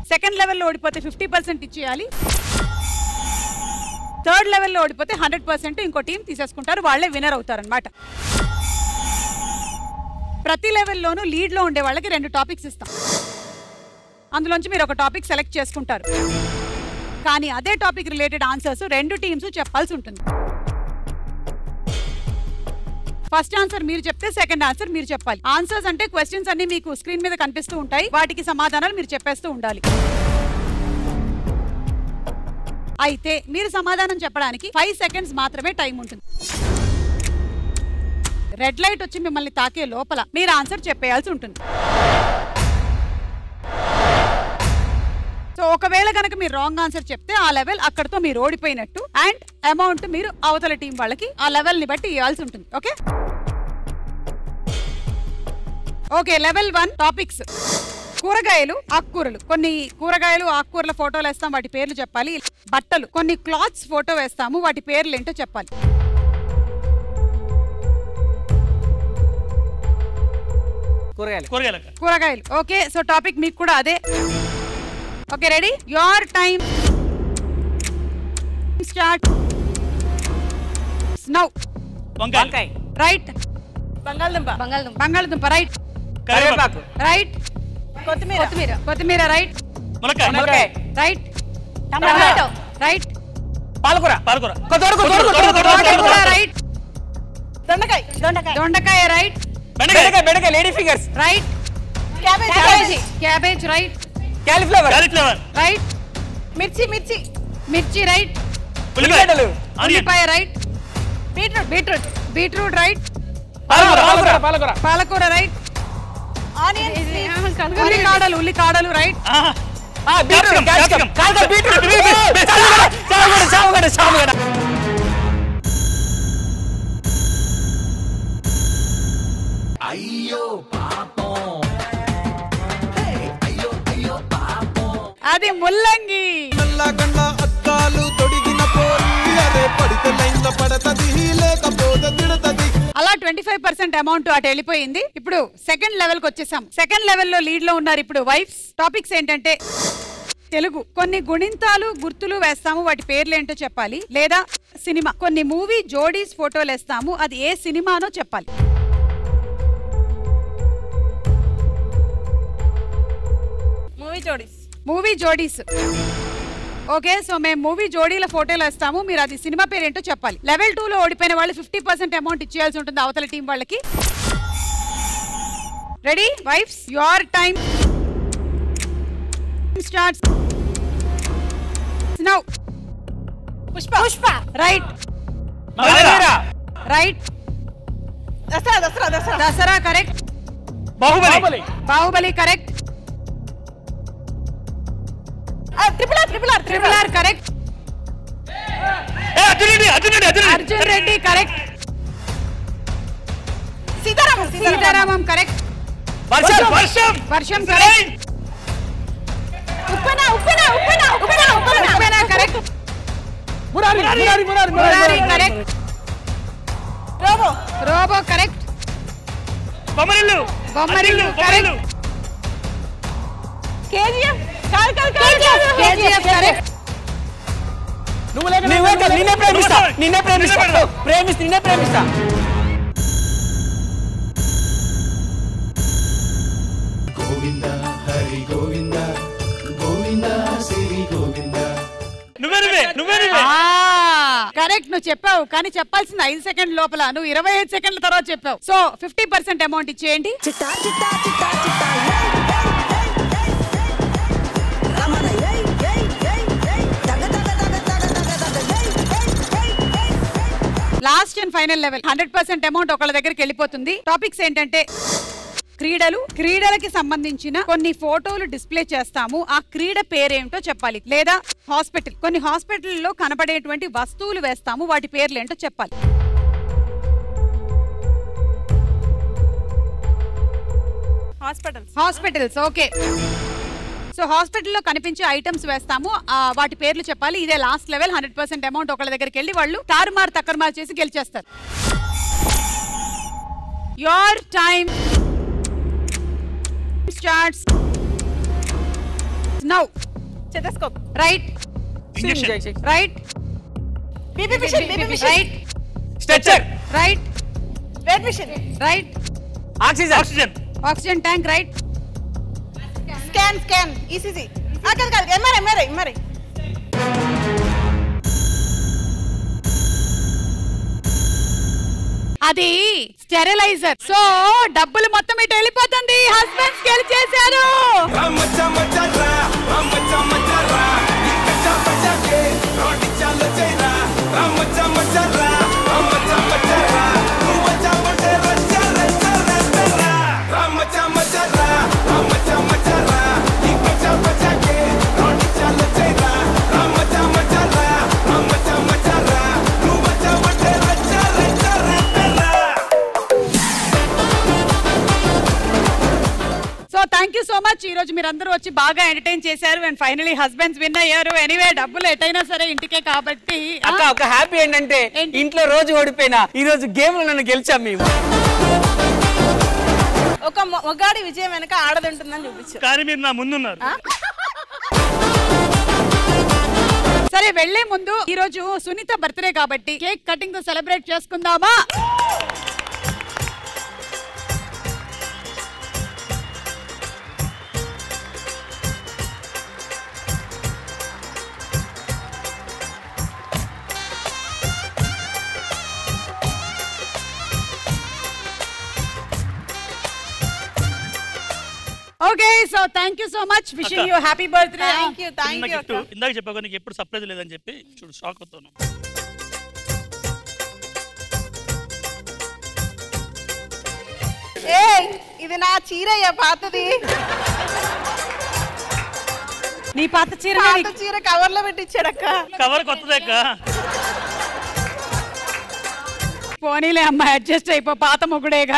సెకండ్ లెవెల్ లో ఓడిపోతే 50% ఇచ్చేయాలి. థర్డ్ లెవెల్ లో ఓడిపోతే 100% ఇంకో టీం తీసేసుకుంటారు, వాళ్ళే విన్నర్ అవుతారన్నమాట. ప్రతి లెవెల్లోనూ లీడ్ లో ఉండే వాళ్ళకి 2 టాపిక్స్ ఇస్తాం. అందులోంచి మీరు ఒక టాపిక్ సెలెక్ట్ చేసుకుంటారు. కానీ అదే టాపిక్ రిలేటెడ్ ఆన్సర్స్ 2 టీమ్స్ చెప్పాల్సి ఉంటుంది. ఫస్ట్ ఆన్సర్ మీరు చెప్తే సెకండ్ ఆన్సర్ మీరు చెప్పాలి. ఆన్సర్స్ అంటే క్వశ్చన్స్ అన్ని మీకు స్క్రీన్ మీద కనిపిస్తూ ఉంటాయి, వాటికి సమాధానాలు మీరు చెప్పేస్తూ ఉండాలి. అయితే మీరు సమాధానం చెప్పడానికి 5 సెకండ్స్ మాత్రమే టైం ఉంటుంది. రెడ్ లైట్ వచ్చి మిమ్మల్ని తాకే లోపల మీరు ఆన్సర్ చెప్పేయాల్సి ఉంటుంది. సో ఒకవేళ కనుక మీరు రాంగ్ ఆన్సర్ చెప్తే ఆ లెవెల్ అక్కడతో మీరు ఓడిపోయినట్టు, అండ్ అమౌంట్ మీరు అవతల టీం వాళ్ళకి ఆ లెవెల్ ని బట్టి ఇవ్వాల్సి ఉంటుంది. Okay okay level 1 topics. కూరగాయలు ఆకుకూరలు. కొన్ని కూరగాయలు ఆకుకూరల ఫోటోలు వేస్తాం, వాటి పేర్లు చెప్పాలి. బట్టలు, కొన్ని క్లాత్స్ ఫోటో వేస్తాము, వాటి పేర్లు ఏంటో చెప్పాలి. కూరగాయలు. ఓకే సో టాపిక్ మీకు కూడా అదే. Okay ready? Your time start now. వంకాయ రైట్. బంగాళదుంప రైట్. కరివేపాకు రైట్. కొత్తిమీర రైట్. ములక్కాయ రైట్. Tomato right. పాలకూర రైట్. దొండకాయ రైట్. బెండకాయ lady fingers right. Cabbage right. Cauliflower right. మిర్చి రైట్. ఉల్లిపాయ రైట్. Beetroot right. పాలకూర రైట్. ఉల్లికాడలు రైట్. అయ్యో పాపం, అది ముల్లంగి. నల్లగండ అద్దాలు తొడిగిన పోయి అరే పడితే లైన్లో పడతది లేకపోతే తిడతది. అలా 25% అమౌంట్ అటు వెళ్ళిపోయింది. ఇప్పుడు సెకండ్ లెవెల్ కి వచ్చేసాం. సెకండ్ లెవెల్ లో లీడ్ లో ఉన్నారు ఇప్పుడు వైఫ్స్. టాపిక్స్ ఏంటంటే తెలుగు. కొన్ని గుణింతాలు గుర్తులు వేస్తాము, వాటి పేర్లు ఏంటో చెప్పాలి. లేదా సినిమా, కొన్ని మూవీ జోడీస్ ఫోటోలు వేస్తాము, అది ఏ సినిమానో చెప్పాలి. మూవీ జోడీస్. ఓకే, సో మేము మూవీ జోడీల ఫోటోలు ఇస్తాము, మీరు అది సినిమా పేరు ఏంటో చెప్పాలి. లెవెల్ 2 లో ఓడిపోయిన వాళ్ళు 50% అమౌంట్ ఇచ్చేయాల్సి ఉంటుంది అవతల టీం వాళ్ళకి. Ready wives, your time starts now. Pushpa. Pushpa right. Right. Dasara Dasara Dasara Dasara correct. Baahubali. Baahubali correct. Triple R triple R triple R correct. Arjun Reddy correct. Sitaramam Sitaramam correct. Varsham. Varsham. Varsham correct. Uppena Uppena Uppena Uppena Uppena Uppena correct. Murari. Murari. Murari. Murari correct. Robo. Robo correct. Bommarillu. Bommarillu correct. KGF. KGF correct. Ninne Premistha. Ninne Premistha. Ninne Premistha. Govinda Hari Govinda Govinda Shri Govinda. Correct, నువ్వు చెప్పావు కానీ చెప్పాల్సింది 5 సెకండ్ల లోపల, నువ్వు 25 సెకండ్ల తర్వాత చెప్పావు. సో 50% అమౌంట్ ఇచ్చేయండి. Last and final level 100% amount ఒకళ్ళ దగ్గరికి వెళ్ళిపోతుంది. టాపిక్స్ ఏంటంటే క్రీడలు, క్రీడలకి సంబంధించిన కొన్ని ఫోటోలు డిస్ప్లే చేస్తాము, ఆ క్రీడ పేరేంటో చెప్పాలి. లేదా హాస్పిటల్, కొన్ని హాస్పిటల్లో కనబడేటువంటి వస్తువులు వేస్తాము, వాటి పేర్లు ఏంటో చెప్పాలి. Hospitals okay. సో హాస్పిటల్లో కనిపించే ఐటమ్స్ వేస్తాము, వాటి పేర్లు చెప్పాలి. ఇదే లాస్ట్ లెవెల్. 100% అమౌంట్ ఒకళ్ళ దగ్గరికి వెళ్ళి వాళ్ళు తారుమారు తక్కరుమారు చేసి గెలిచేస్తారు. Your time starts now. Stethoscope. Right. Injection. Right. BB machine. Right. Stretcher. Right. Weight machine. Right. Oxygen tank. Right. Scan. ECG. MRI. అది స్టెరిలైజర్. సో డబ్బులు మొత్తం ఇటు వెళ్ళిపోతుంది. హస్బెండ్స్ గెలిచేశారు. Thank you so much. ఈ రోజు మీరందరూ వచ్చి బాగా ఎంటర్టైన్ చేశారు అండ్ ఫైనలీ హస్బెండ్స్ విన్ అయ్యారు. ఎనీవే డబ్బులు ఎటైనా సరే ఇంటికే కాబట్టి. ఒక హ్యాపీ ఏంటంటే ఇంట్లో రోజు ఓడిపోయినా ఈ రోజు గేమ్ లో నన్ను గెలిచాం మేము. ఒక మొగాడి విజయం వెనక ఆడదంటుందని చూపించారు, కానీ మీరు నా ముందున్నారు. సరే వెళ్లే ముందు ఈ రోజు సునీత బర్త్డే కాబట్టి కేక్ కటింగ్ తో సెలబ్రేట్ చేసుకుందామా? Okay, so thank you so much. Wishing you happy birthday. Thank you. ఇందాక చెప్పాక నీకు ఎప్పుడు సర్ప్రైజ్ లేదని చెప్పి చూడు షాక్ అవుతాను. ఇది నా చీరయ్య, పాతది. నీ పాత చీర కవర్ లో పెట్టించాడక్క. కవర్ కొత్తదక్క. పోనీలే అమ్మా, అడ్జస్ట్ అయిపో, పాత మొగుడేగా.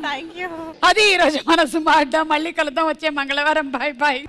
Thank you. అది ఈ రోజు మన సుమా అడ్డా. మళ్ళీ కలుద్దాం వచ్చే మంగళవారం. Bye bye.